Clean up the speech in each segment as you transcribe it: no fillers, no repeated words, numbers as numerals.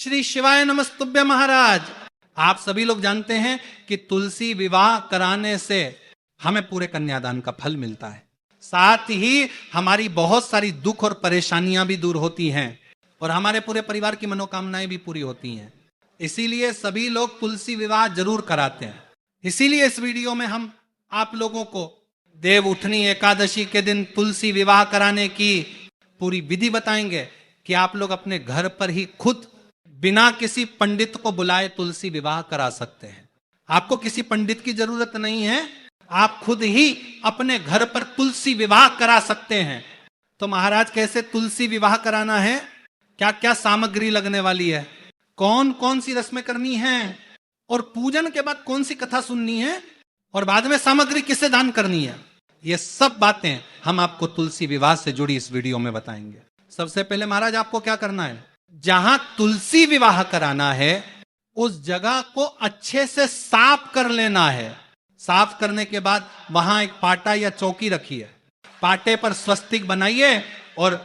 श्री शिवाय नमस्तुभ्य महाराज। आप सभी लोग जानते हैं कि तुलसी विवाह कराने से हमें पूरे कन्यादान का फल मिलता है, साथ ही हमारी बहुत सारी दुख और परेशानियां भी दूर होती हैं और हमारे पूरे परिवार की मनोकामनाएं भी पूरी होती हैं। इसीलिए सभी लोग तुलसी विवाह जरूर कराते हैं। इसीलिए इस वीडियो में हम आप लोगों को देव उठनी एकादशी के दिन तुलसी विवाह कराने की पूरी विधि बताएंगे कि आप लोग अपने घर पर ही खुद बिना किसी पंडित को बुलाए तुलसी विवाह करा सकते हैं। आपको किसी पंडित की जरूरत नहीं है, आप खुद ही अपने घर पर तुलसी विवाह करा सकते हैं। तो महाराज कैसे तुलसी विवाह कराना है, क्या क्या सामग्री लगने वाली है, कौन कौन सी रस्में करनी है और पूजन के बाद कौन सी कथा सुननी है और बाद में सामग्री किसे दान करनी है, ये सब बातें हम आपको तुलसी विवाह से जुड़ी इस वीडियो में बताएंगे। सबसे पहले महाराज आपको क्या करना है, जहां तुलसी विवाह कराना है उस जगह को अच्छे से साफ कर लेना है। साफ करने के बाद वहां एक पाटा या चौकी रखिए, पाटे पर स्वस्तिक बनाइए और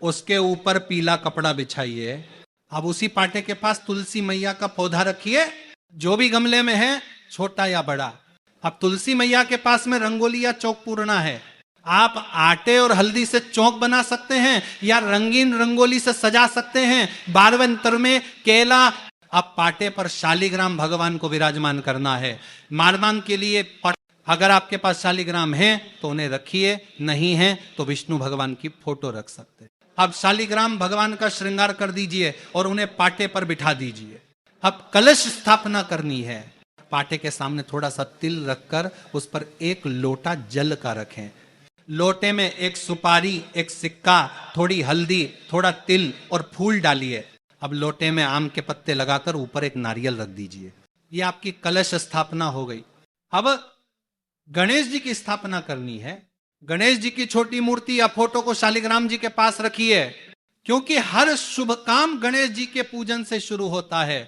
उसके ऊपर पीला कपड़ा बिछाइए। अब उसी पाटे के पास तुलसी मैया का पौधा रखिए, जो भी गमले में है, छोटा या बड़ा। अब तुलसी मैया के पास में रंगोली या चौक पूरना है। आप आटे और हल्दी से चौक बना सकते हैं या रंगीन रंगोली से सजा सकते हैं। 12वें अंतर में केला। अब पाटे पर शालिग्राम भगवान को विराजमान करना है। मारमान के लिए अगर आपके पास शालिग्राम है तो उन्हें रखिए, नहीं है तो विष्णु भगवान की फोटो रख सकते हैं। अब शालिग्राम भगवान का श्रृंगार कर दीजिए और उन्हें पाटे पर बिठा दीजिए। अब कलश स्थापना करनी है। पाटे के सामने थोड़ा सा तिल रखकर उस पर एक लोटा जल का रखें। लोटे में एक सुपारी, एक सिक्का, थोड़ी हल्दी, थोड़ा तिल और फूल डालिए। अब लोटे में आम के पत्ते लगाकर ऊपर एक नारियल रख दीजिए। ये आपकी कलश स्थापना हो गई। अब गणेश जी की स्थापना करनी है। गणेश जी की छोटी मूर्ति या फोटो को शालिग्राम जी के पास रखिए, क्योंकि हर शुभ काम गणेश जी के पूजन से शुरू होता है।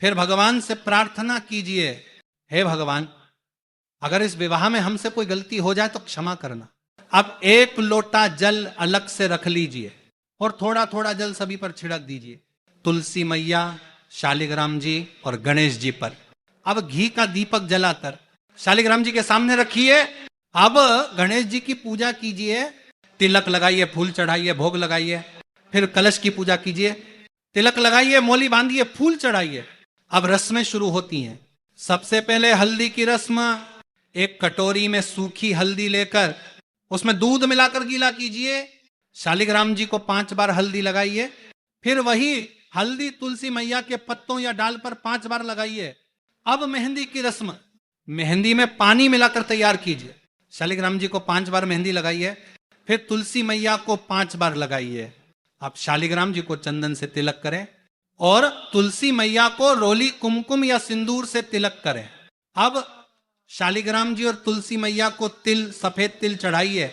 फिर भगवान से प्रार्थना कीजिए, हे भगवान, अगर इस विवाह में हमसे कोई गलती हो जाए तो क्षमा करना। अब एक लोटा जल अलग से रख लीजिए और थोड़ा थोड़ा जल सभी पर छिड़क दीजिए, तुलसी मैया, शालिग्राम जी और गणेश जी पर। अब घी का दीपक जलाकर शालिग्राम जी के सामने रखिए। अब गणेश जी की पूजा कीजिए, तिलक लगाइए, फूल चढ़ाइए, भोग लगाइए। फिर कलश की पूजा कीजिए, तिलक लगाइए, मोली बांधिए, फूल चढ़ाइए। अब रस्में शुरू होती हैं। सबसे पहले हल्दी की रस्म। एक कटोरी में सूखी हल्दी लेकर उसमें दूध मिलाकर गीला कीजिए। शालिग्राम जी को 5 बार हल्दी लगाइए। फिर वही हल्दी तुलसी मैया के पत्तों या डाल पर 5 बार लगाइए। अब मेहंदी की रस्म। मेहंदी में पानी मिलाकर तैयार कीजिए। शालिग्राम जी को 5 बार मेहंदी लगाइए, फिर तुलसी मैया को 5 बार लगाइए। अब शालिग्राम जी को चंदन से तिलक करें और तुलसी मैया को रोली कुमकुम या सिंदूर से तिलक करें। अब शालिग्राम जी और तुलसी मैया को तिल, सफेद तिल चढ़ाइए।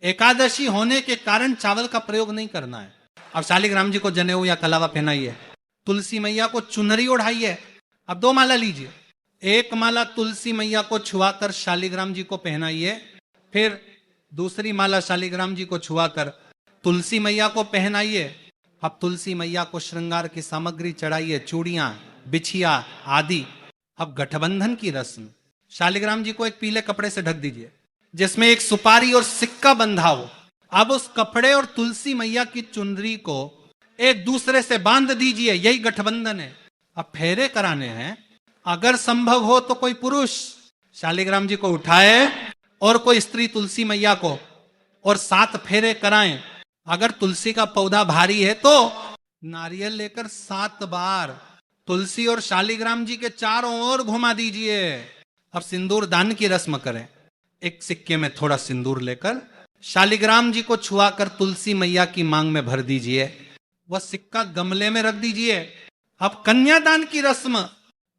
एकादशी होने के कारण चावल का प्रयोग नहीं करना है। अब शालिग्राम जी को जनेऊ या कलावा पहनाइए। तुलसी मैया को चुनरी ओढ़ाइए। अब 2 माला लीजिए। एक माला तुलसी मैया को छुआकर शालिग्राम जी को पहनाइए, फिर दूसरी माला शालिग्राम जी को छुआकर तुलसी मैया को पहनाइए। अब तुलसी मैया को श्रृंगार की सामग्री चढ़ाइए, चूड़ियां, बिछिया आदि। अब गठबंधन की रस्म। शालिग्राम जी को एक पीले कपड़े से ढक दीजिए जिसमें एक सुपारी और सिक्का बंधा हो। अब उस कपड़े और तुलसी मैया की चुनरी को एक दूसरे से बांध दीजिए, यही गठबंधन है। अब फेरे कराने हैं। अगर संभव हो तो कोई पुरुष शालिग्राम जी को उठाए और कोई स्त्री तुलसी मैया को और 7 फेरे कराएं। अगर तुलसी का पौधा भारी है तो नारियल लेकर 7 बार तुलसी और शालिग्राम जी के चारों ओर घुमा दीजिए। अब सिंदूर दान की रस्म करें। एक सिक्के में थोड़ा सिंदूर लेकर शालिग्राम जी को छुआकर तुलसी मैया की मांग में भर दीजिए। वह सिक्का गमले में रख दीजिए। अब कन्यादान की रस्म।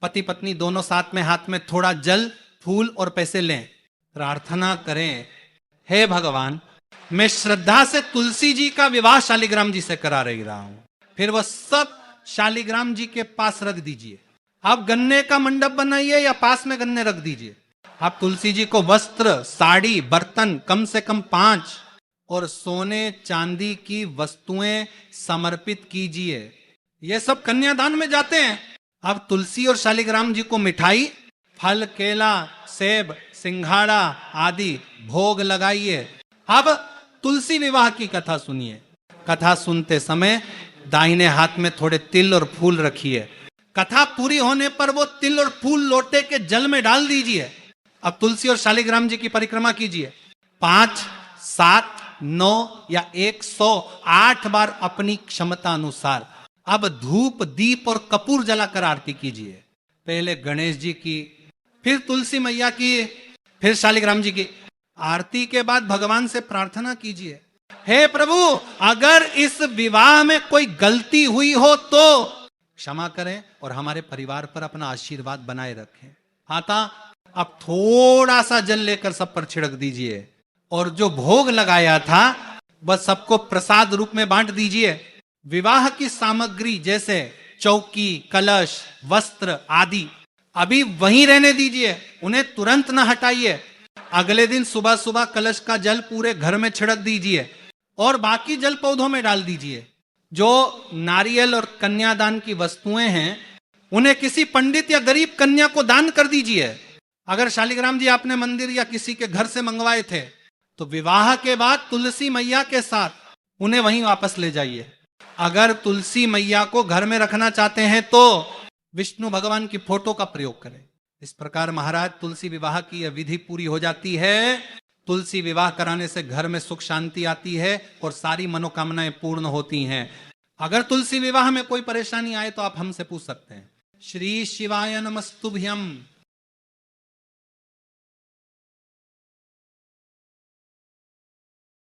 पति पत्नी दोनों साथ में हाथ में थोड़ा जल, फूल और पैसे लें। प्रार्थना करें, हे भगवान, मैं श्रद्धा से तुलसी जी का विवाह शालिग्राम जी से करा रहा हूं। फिर वह सब शालिग्राम जी के पास रख दीजिए। आप गन्ने का मंडप बनाइए या पास में गन्ने रख दीजिए। आप तुलसी जी को वस्त्र, साड़ी, बर्तन कम से कम 5 और सोने चांदी की वस्तुएं समर्पित कीजिए। ये सब कन्यादान में जाते हैं। अब तुलसी और शालिग्राम जी को मिठाई, फल, केला, सेब, सिंघाड़ा आदि भोग लगाइए। अब तुलसी विवाह की कथा सुनिए। कथा सुनते समय दाहिने हाथ में थोड़े तिल और फूल रखिए। कथा पूरी होने पर वो तिल और फूल लोटे के जल में डाल दीजिए। अब तुलसी और शालिग्राम जी की परिक्रमा कीजिए। 5, 7, 9 या 108 बार अपनी क्षमता अनुसार। अब धूप, दीप और कपूर जलाकर आरती कीजिए। पहले गणेश जी की, फिर तुलसी मैया की, फिर शालिग्राम जी की। आरती के बाद भगवान से प्रार्थना कीजिए, हे प्रभु, अगर इस विवाह में कोई गलती हुई हो तो क्षमा करें और हमारे परिवार पर अपना आशीर्वाद बनाए रखें। आता अब थोड़ा सा जल लेकर सब पर छिड़क दीजिए और जो भोग लगाया था वह सबको प्रसाद रूप में बांट दीजिए। विवाह की सामग्री जैसे चौकी, कलश, वस्त्र आदि अभी वहीं रहने दीजिए, उन्हें तुरंत न हटाइए। अगले दिन सुबह सुबह कलश का जल पूरे घर में छिड़क दीजिए और बाकी जल पौधों में डाल दीजिए। जो नारियल और कन्यादान की वस्तुएं हैं उन्हें किसी पंडित या गरीब कन्या को दान कर दीजिए। अगर शालिग्राम जी आपने मंदिर या किसी के घर से मंगवाए थे तो विवाह के बाद तुलसी मैया के साथ उन्हें वहीं वापस ले जाइए। अगर तुलसी मैया को घर में रखना चाहते हैं तो विष्णु भगवान की फोटो का प्रयोग करें। इस प्रकार महाराज तुलसी विवाह की यह विधि पूरी हो जाती है। तुलसी विवाह कराने से घर में सुख शांति आती है और सारी मनोकामनाएं पूर्ण होती हैं। अगर तुलसी विवाह में कोई परेशानी आए तो आप हमसे पूछ सकते हैं। श्री शिवाय नमस्तुभ्यम।